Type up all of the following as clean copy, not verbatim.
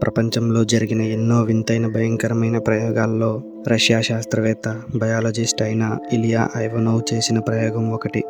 ప్రపంచంలో జరిగిన ఎన్నో వింతైన భయంకరమైన ప్రయోగాల్లో రష్యా శాస్త్రవేత్త బయాలజిస్ట్ అయిన ఇలియా ఐవనోవ్ చేసిన ప్రయోగం ఒకటి.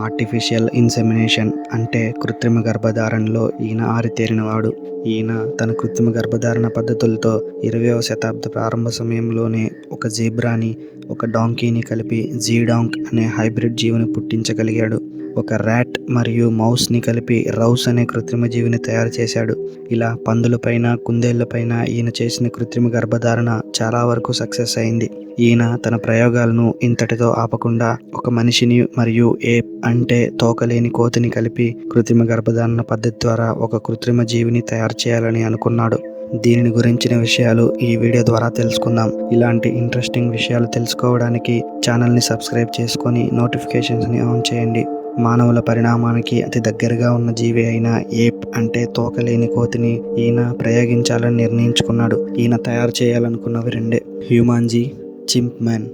ఆర్టిఫిషియల్ ఇన్సెమినేషన్ అంటే కృత్రిమ గర్భధారణలో ఈయన ఆరితేరినవాడు. ఈయన తన కృత్రిమ గర్భధారణ పద్ధతులతో 20వ శతాబ్ద ప్రారంభ సమయంలోనే ఒక జీబ్రాని, ఒక డాంకీని కలిపి జీడాంక్ అనే హైబ్రిడ్ జీవిని పుట్టించగలిగాడు. ఒక ర్యాట్ మరియు మౌస్ని కలిపి రౌస్ అనే కృత్రిమ జీవిని తయారు చేశాడు. ఇలా పందులపైన, కుందేళ్లపైన ఈయన చేసిన కృత్రిమ గర్భధారణ చాలా వరకు సక్సెస్ అయింది. ఈయన తన ప్రయోగాలను ఇంతటితో ఆపకుండా ఒక మనిషిని మరియు ఏప్ అంటే తోకలేని కోతిని కలిపి కృత్రిమ గర్భధారణ పద్ధతి ద్వారా ఒక కృత్రిమ జీవిని తయారు చేయాలని అనుకున్నాడు. దీనిని గురించిన విషయాలు ఈ వీడియో ద్వారా తెలుసుకుందాం. ఇలాంటి ఇంట్రెస్టింగ్ విషయాలు తెలుసుకోవడానికి ఛానల్ని సబ్స్క్రైబ్ చేసుకొని నోటిఫికేషన్స్ని ఆన్ చేయండి. మానవుల పరిణామానికి అతి దగ్గరగా ఉన్న జీవి అయిన ఏప్ అంటే తోకలేని కోతిని ఈయన ప్రయోగించాలని నిర్ణయించుకున్నాడు. ఈయన తయారు చేయాలనుకున్నవి రెండే: హ్యూమాంజీ, చింప్ మ్యాన్.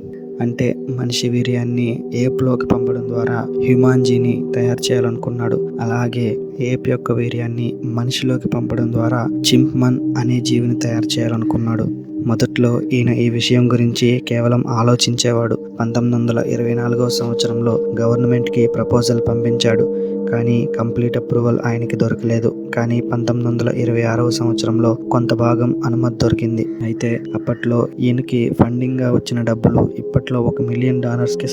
అంటే మనిషి వీర్యాన్ని ఏప్లోకి పంపడం ద్వారా హ్యూమాంజీని తయారు చేయాలనుకున్నాడు. అలాగే ఏప్ యొక్క వీర్యాన్ని మనిషిలోకి పంపడం ద్వారా చింప్మన్ అనే జీవిని తయారు చేయాలనుకున్నాడు. మొదట్లో ఈయన ఈ విషయం గురించి కేవలం ఆలోచించేవాడు. 1924వ సంవత్సరంలో గవర్నమెంట్కి ప్రపోజల్ పంపించాడు. కానీ కంప్లీట్ అప్రూవల్ ఆయనకి దొరకలేదు. కానీ 1926వ సంవత్సరంలో కొంత భాగం అనుమతి దొరికింది. అయితే అప్పట్లో ఈయనకి ఫండింగ్గా వచ్చిన డబ్బులు ఇప్పట్లో $1 మిలియన్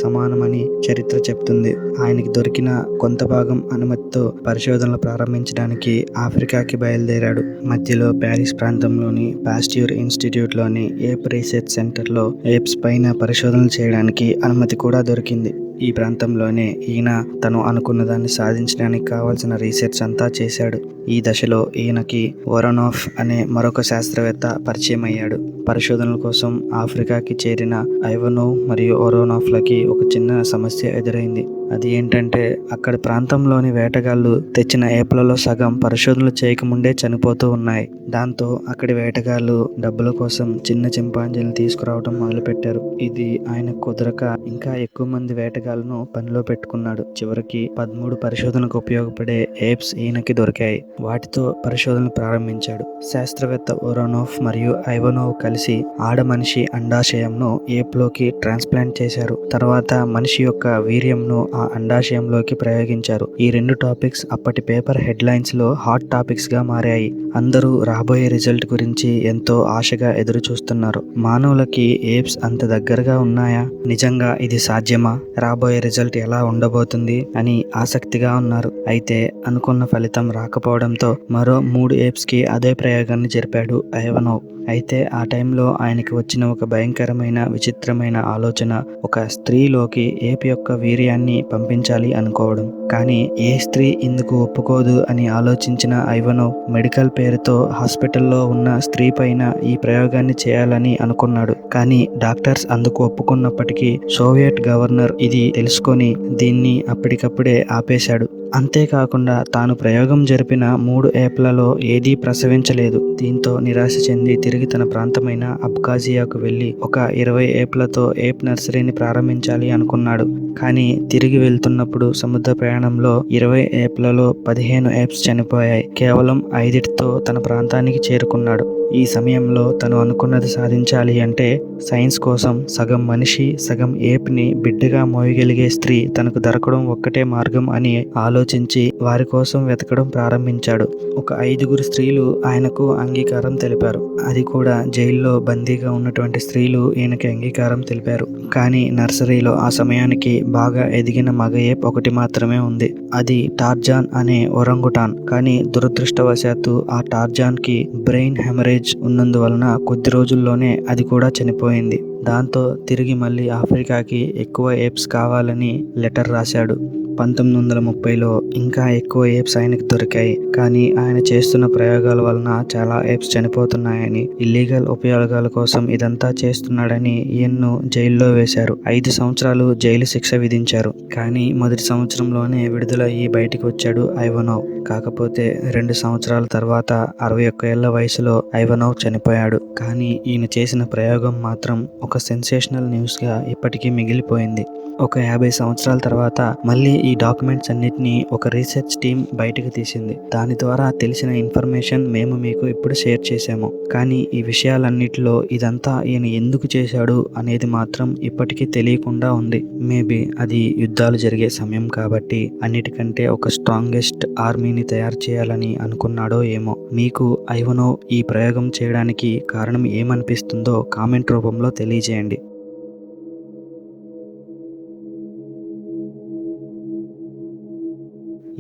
సమానమని చరిత్ర చెప్తుంది. ఆయనకి దొరికిన కొంత భాగం అనుమతితో పరిశోధనలు ప్రారంభించడానికి ఆఫ్రికాకి బయలుదేరాడు. మధ్యలో ప్యారిస్ ప్రాంతంలోని పాస్ట్యూర్ ఇన్స్టిట్యూట్లోని ఏప్ రీసెర్చ్ సెంటర్లో ఏప్స్ పైన పరిశోధనలు చేయడానికి అనుమతి కూడా దొరికింది. ఈ ప్రాంతంలోనే ఈయన తను అనుకున్న దాన్ని సాధించడానికి కావాల్సిన రీసెర్చ్ అంతా చేశాడు. ఈ దశలో ఈయనకి వొరోనోవ్ అనే మరొక శాస్త్రవేత్త పరిచయం అయ్యాడు. పరిశోధనల కోసం ఆఫ్రికాకి చేరిన ఐవనోవ్ మరియు వొరోనోవ్లకి ఒక చిన్న సమస్య ఎదురైంది. అది ఏంటంటే అక్కడి ప్రాంతంలోని వేటగాళ్ళు తెచ్చిన ఏప్లలో సగం పరిశోధనలు చేయకముందే చనిపోతూ ఉన్నాయి. దాంతో అక్కడి వేటగాళ్ళు డబ్బుల కోసం చిన్న చింపాంజీలను తీసుకురావడం మొదలుపెట్టారు. ఇది ఆయన కుదరక ఇంకా ఎక్కువ మంది వేటగాళ్ళను పనిలో పెట్టుకున్నాడు. చివరికి 13 పరిశోధనకు ఉపయోగపడే ఏప్స్ ఈయనకి దొరికాయి. వాటితో పరిశోధనలు ప్రారంభించాడు. శాస్త్రవేత్త వొరోనోవ్ మరియు ఐవనోవ్ కలిసి ఆడ మనిషి అండాశయంను ఏప్లోకి ట్రాన్స్ప్లాంట్ చేశారు. తర్వాత మనిషి యొక్క వీర్యంను ఆ అండాశయంలోకి ప్రయోగించారు. ఈ 2 టాపిక్స్ అప్పటి పేపర్ హెడ్లైన్స్ లో హాట్ టాపిక్స్ గా మారాయి. అందరూ రాబోయే రిజల్ట్ గురించి ఎంతో ఆశగా ఎదురు చూస్తున్నారు. మానవులకి ఏప్స్ అంత దగ్గరగా ఉన్నాయా? నిజంగా ఇది సాధ్యమా? రాబోయే రిజల్ట్ ఎలా ఉండబోతుంది అని ఆసక్తిగా ఉన్నారు. అయితే అనుకున్న ఫలితం రాకపోవడంతో మరో 3 ఏప్స్ కి అదే ప్రయోగాన్ని జరిపాడు ఐవనోవ్. అయితే ఆ టైంలో ఆయనకి వచ్చిన ఒక భయంకరమైన విచిత్రమైన ఆలోచన ఒక స్త్రీలోకి ఏప్ యొక్క వీర్యాన్ని పంపించాలి అనుకోవడం. కానీ ఏ స్త్రీ ఇందుకు ఒప్పుకోదు అని ఆలోచించిన ఐవనోవ్ మెడికల్ పేరుతో హాస్పిటల్లో ఉన్న స్త్రీ పైన ఈ ప్రయోగాన్ని చేయాలని అనుకున్నాడు. కానీ డాక్టర్స్ అందుకు ఒప్పుకున్నప్పటికీ సోవియట్ గవర్నర్ ఇది తెలుసుకొని దీన్ని అప్పటికప్పుడే ఆపేశాడు. అంతేకాకుండా తాను ప్రయోగం జరిపిన 3 ఏప్లలో ఏదీ ప్రసవించలేదు. దీంతో నిరాశ చెంది తిరిగి తన ప్రాంతమైన అబ్ఖాజియాకు వెళ్ళి ఒక 20 ఏప్లతో ఏప్ నర్సరీని ప్రారంభించాలి అనుకున్నాడు. కానీ తిరిగి వెళ్తున్నప్పుడు సముద్ర ప్రయాణంలో 20 ఏప్లలో 15 ఏప్స్ చనిపోయాయి. కేవలం 5తో తన ప్రాంతానికి చేరుకున్నాడు. ఈ సమయంలో తను అనుకున్నది సాధించాలి అంటే సైన్స్ కోసం సగం మనిషి సగం ఏప్ని బిడ్డగా మోయగలిగే స్త్రీ తనకు దొరకడం ఒక్కటే మార్గం అని ఆలోచించి వారి కోసం వెతకడం ప్రారంభించాడు. ఒక 5గురు స్త్రీలు ఆయనకు అంగీకారం తెలిపారు. అది కూడా జైల్లో బందీగా ఉన్నటువంటి స్త్రీలు ఈయనకి అంగీకారం తెలిపారు. కానీ నర్సరీలో ఆ సమయానికి బాగా ఎదిగిన మగ ఏప్ ఒకటి మాత్రమే ఉంది. అది టార్జాన్ అనే ఒరంగుటాన్. కానీ దురదృష్టవశాత్తు ఆ టార్జాన్ కి బ్రెయిన్ హెమరేజ్ ఉన్నందువలన కొద్ది రోజుల్లోనే అది కూడా చనిపోయింది. దాంతో తిరిగి మళ్ళీ ఆఫ్రికాకి ఎక్కువ ఏప్స్ కావాలని లెటర్ రాశాడు. 1930లో ఇంకా ఎక్కువ ఏప్స్ ఆయనకు దొరికాయి. కానీ ఆయన చేస్తున్న ప్రయోగాల వలన చాలా ఏప్స్ చనిపోతున్నాయని, ఇల్లీగల్ ఉపయోగాల కోసం ఇదంతా చేస్తున్నాడని ఈయన్ను జైల్లో వేశారు. 5 సంవత్సరాలు జైలు శిక్ష విధించారు. కానీ మొదటి సంవత్సరంలోనే విడుదల అయ్యి బయటికి వచ్చాడు ఐవనోవ్. కాకపోతే 2 సంవత్సరాల తర్వాత 61 ఏళ్ల వయసులో ఐవనోవ్ చనిపోయాడు. కానీ ఈయన చేసిన ప్రయోగం మాత్రం ఒక సెన్సేషనల్ న్యూస్గా ఇప్పటికీ మిగిలిపోయింది. ఒక 50 సంవత్సరాల తర్వాత మళ్ళీ ఈ డాక్యుమెంట్స్ అన్నిటినీ ఒక రీసెర్చ్ టీం బయటకు తీసింది. దాని ద్వారా తెలిసిన ఇన్ఫర్మేషన్ మేము మీకు ఇప్పుడు షేర్ చేశాము. కానీ ఈ విషయాలన్నిటిలో ఇదంతా ఈయన ఎందుకు చేశాడు అనేది మాత్రం ఇప్పటికీ తెలియకుండా ఉంది. మేబీ అది యుద్ధాలు జరిగే సమయం కాబట్టి అన్నిటికంటే ఒక స్ట్రాంగెస్ట్ ఆర్మీని తయారు చేయాలని అనుకున్నాడో ఏమో. మీకు ఐవనోవ్ ఈ ప్రయోగం చేయడానికి కారణం ఏమనిపిస్తుందో కామెంట్ రూపంలో తెలియజేయండి.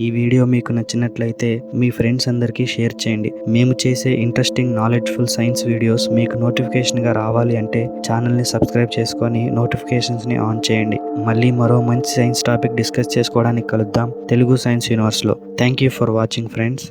ఈ వీడియో మీకు నచ్చినట్లయితే మీ ఫ్రెండ్స్ అందరికీ షేర్ చేయండి. మేము చేసే ఇంట్రెస్టింగ్ నాలెడ్జ్ఫుల్ సైన్స్ వీడియోస్ మీకు నోటిఫికేషన్గా రావాలి అంటే ఛానల్ని సబ్స్క్రైబ్ చేసుకొని నోటిఫికేషన్స్ని ఆన్ చేయండి. మళ్ళీ మరో మంచి సైన్స్ టాపిక్ డిస్కస్ చేసుకోవడానికి కలుద్దాం తెలుగు సైన్స్ యూనివర్స్లో. Thank you for watching friends.